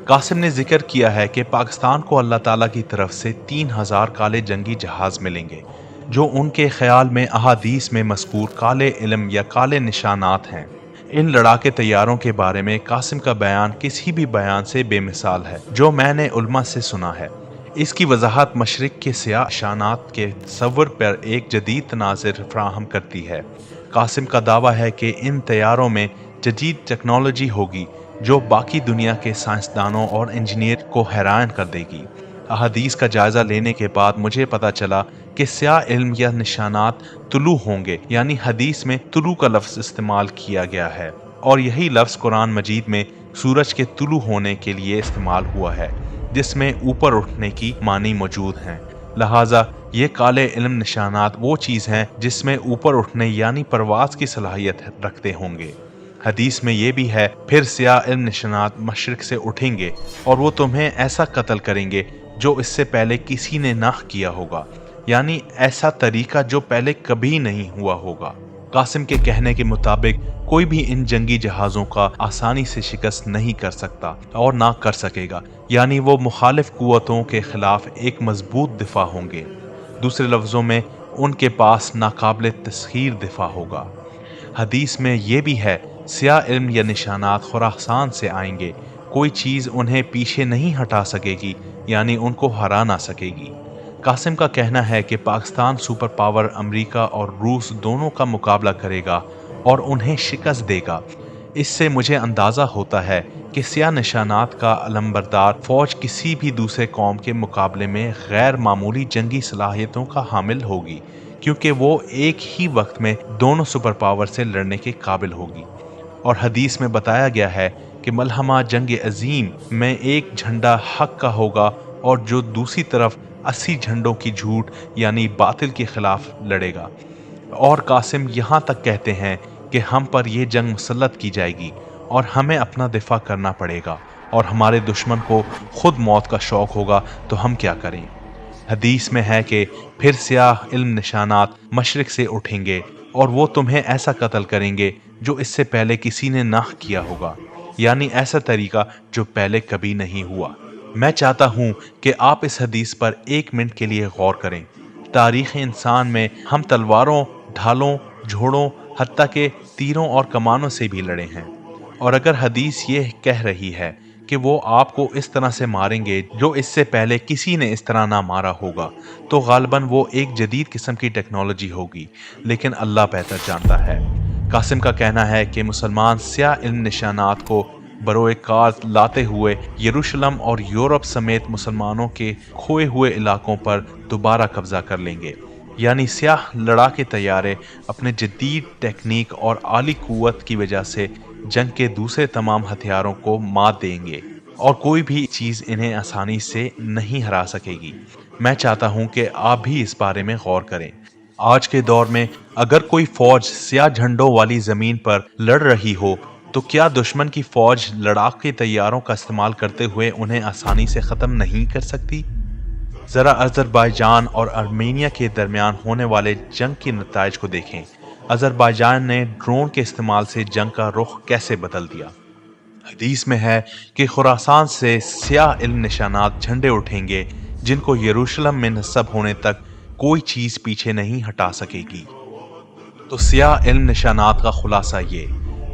قاسم نے ذکر کیا ہے کہ پاکستان کو اللہ تعالیٰ کی طرف سے 3000 کالے جنگی جہاز ملیں گے، جو ان کے خیال میں احادیث میں مذکور کالے علم یا کالے نشانات ہیں۔ ان لڑاکے طیاروں کے بارے میں قاسم کا بیان کسی بھی بیان سے بے مثال ہے جو میں نے علماء سے سنا ہے۔ اس کی وضاحت مشرق کے سیاہ نشانات کے تصور پر ایک جدید تناظر فراہم کرتی ہے۔ قاسم کا دعویٰ ہے کہ ان طیاروں میں جدید ٹیکنالوجی ہوگی جو باقی دنیا کے سائنسدانوں اور انجینئر کو حیران کر دے گی۔ احادیث کا جائزہ لینے کے بعد مجھے پتا چلا کہ سیاہ علم یا نشانات طلوع ہوں گے، یعنی حدیث میں طلوع کا لفظ استعمال کیا گیا ہے، اور یہی لفظ قرآن مجید میں سورج کے طلوع ہونے کے لیے استعمال ہوا ہے، جس میں اوپر اٹھنے کی معنی موجود ہیں۔ لہٰذا یہ کالے علم نشانات وہ چیز ہیں جس میں اوپر اٹھنے یعنی پرواز کی صلاحیت رکھتے ہوں گے۔ حدیث میں یہ بھی ہے، پھر سیاہ علم نشانات مشرق سے اٹھیں گے اور وہ تمہیں ایسا قتل کریں گے جو اس سے پہلے کسی نے نہ کیا ہوگا، یعنی ایسا طریقہ جو پہلے کبھی نہیں ہوا ہوگا۔ قاسم کے کہنے کے مطابق کوئی بھی ان جنگی جہازوں کا آسانی سے شکست نہیں کر سکتا اور نہ کر سکے گا، یعنی وہ مخالف قوتوں کے خلاف ایک مضبوط دفاع ہوں گے۔ دوسرے لفظوں میں ان کے پاس ناقابل تسخیر دفاع ہوگا۔ حدیث میں یہ بھی ہے، سیاہ علم یا نشانات خراسان سے آئیں گے، کوئی چیز انہیں پیچھے نہیں ہٹا سکے گی، یعنی ان کو ہرا نہ سکے گی۔ قاسم کا کہنا ہے کہ پاکستان سپر پاور امریکہ اور روس دونوں کا مقابلہ کرے گا اور انہیں شکست دے گا۔ اس سے مجھے اندازہ ہوتا ہے کہ سیاہ نشانات کا علمبردار فوج کسی بھی دوسرے قوم کے مقابلے میں غیر معمولی جنگی صلاحیتوں کا حامل ہوگی، کیونکہ وہ ایک ہی وقت میں دونوں سپر پاور سے لڑنے کے قابل ہوگی۔ اور حدیث میں بتایا گیا ہے کہ ملحمہ جنگ عظیم میں ایک جھنڈا حق کا ہوگا اور جو دوسری طرف 80 جھنڈوں کی جھوٹ یعنی باطل کے خلاف لڑے گا۔ اور قاسم یہاں تک کہتے ہیں کہ ہم پر یہ جنگ مسلط کی جائے گی اور ہمیں اپنا دفاع کرنا پڑے گا، اور ہمارے دشمن کو خود موت کا شوق ہوگا تو ہم کیا کریں۔ حدیث میں ہے کہ پھر سیاہ علم نشانات مشرق سے اٹھیں گے اور وہ تمہیں ایسا قتل کریں گے جو اس سے پہلے کسی نے نہ کیا ہوگا، یعنی ایسا طریقہ جو پہلے کبھی نہیں ہوا۔ میں چاہتا ہوں کہ آپ اس حدیث پر ایک منٹ کے لیے غور کریں۔ تاریخ انسان میں ہم تلواروں، ڈھالوں، جھوڑوں، حتیٰ کہ تیروں اور کمانوں سے بھی لڑے ہیں، اور اگر حدیث یہ کہہ رہی ہے کہ وہ آپ کو اس طرح سے ماریں گے جو اس سے پہلے کسی نے اس طرح نہ مارا ہوگا، تو غالباً وہ ایک جدید قسم کی ٹیکنالوجی ہوگی، لیکن اللہ بہتر جانتا ہے۔ قاسم کا کہنا ہے کہ مسلمان سیاہ علم نشانات کو بروئے کار لاتے ہوئے یروشلم اور یورپ سمیت مسلمانوں کے کھوئے ہوئے علاقوں پر دوبارہ قبضہ کر لیں گے، یعنی سیاہ لڑاکے طیارے اپنے جدید ٹیکنیک اور عالی قوت کی وجہ سے جنگ کے دوسرے تمام ہتھیاروں کو مات دیں گے، اور کوئی بھی چیز انہیں آسانی سے نہیں ہرا سکے گی۔ میں چاہتا ہوں کہ آپ بھی اس بارے میں غور کریں۔ آج کے دور میں اگر کوئی فوج سیاہ جھنڈوں والی زمین پر لڑ رہی ہو تو کیا دشمن کی فوج لڑاکے طیاروں کا استعمال کرتے ہوئے انہیں آسانی سے ختم نہیں کر سکتی؟ ذرا آذربائیجان اور آرمینیا کے درمیان ہونے والے جنگ کے نتائج کو دیکھیں۔ آذربائیجان نے ڈرون کے استعمال سے جنگ کا رخ کیسے بدل دیا۔ حدیث میں ہے کہ خراسان سے سیاہ علم نشانات جھنڈے اٹھیں گے جن کو یروشلم میں نصب ہونے تک کوئی چیز پیچھے نہیں ہٹا سکے گی۔ تو سیاہ علم نشانات کا خلاصہ یہ،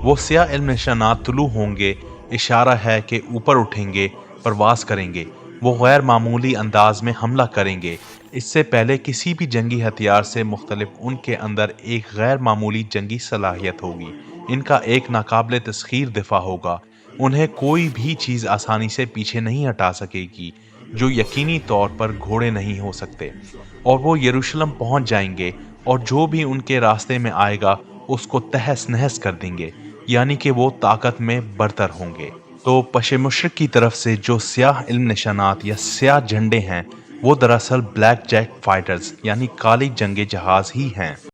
وہ سیاہ علم نشانات طلوع ہوں گے، اشارہ ہے کہ اوپر اٹھیں گے، پرواز کریں گے، وہ غیر معمولی انداز میں حملہ کریں گے۔ اس سے پہلے کسی بھی جنگی ہتھیار سے مختلف ان کے اندر ایک غیر معمولی جنگی صلاحیت ہوگی، ان کا ایک ناقابل تسخیر دفاع ہوگا، انہیں کوئی بھی چیز آسانی سے پیچھے نہیں ہٹا سکے گی، جو یقینی طور پر گھوڑے نہیں ہو سکتے، اور وہ یروشلم پہنچ جائیں گے اور جو بھی ان کے راستے میں آئے گا اس کو تہس نہس کر دیں گے، یعنی کہ وہ طاقت میں برتر ہوں گے۔ تو پش مشرق کی طرف سے جو سیاہ علم نشانات یا سیاہ جھنڈے ہیں وہ دراصل بلیک جیٹ فائٹرز یعنی کالی جنگی جہاز ہی ہیں۔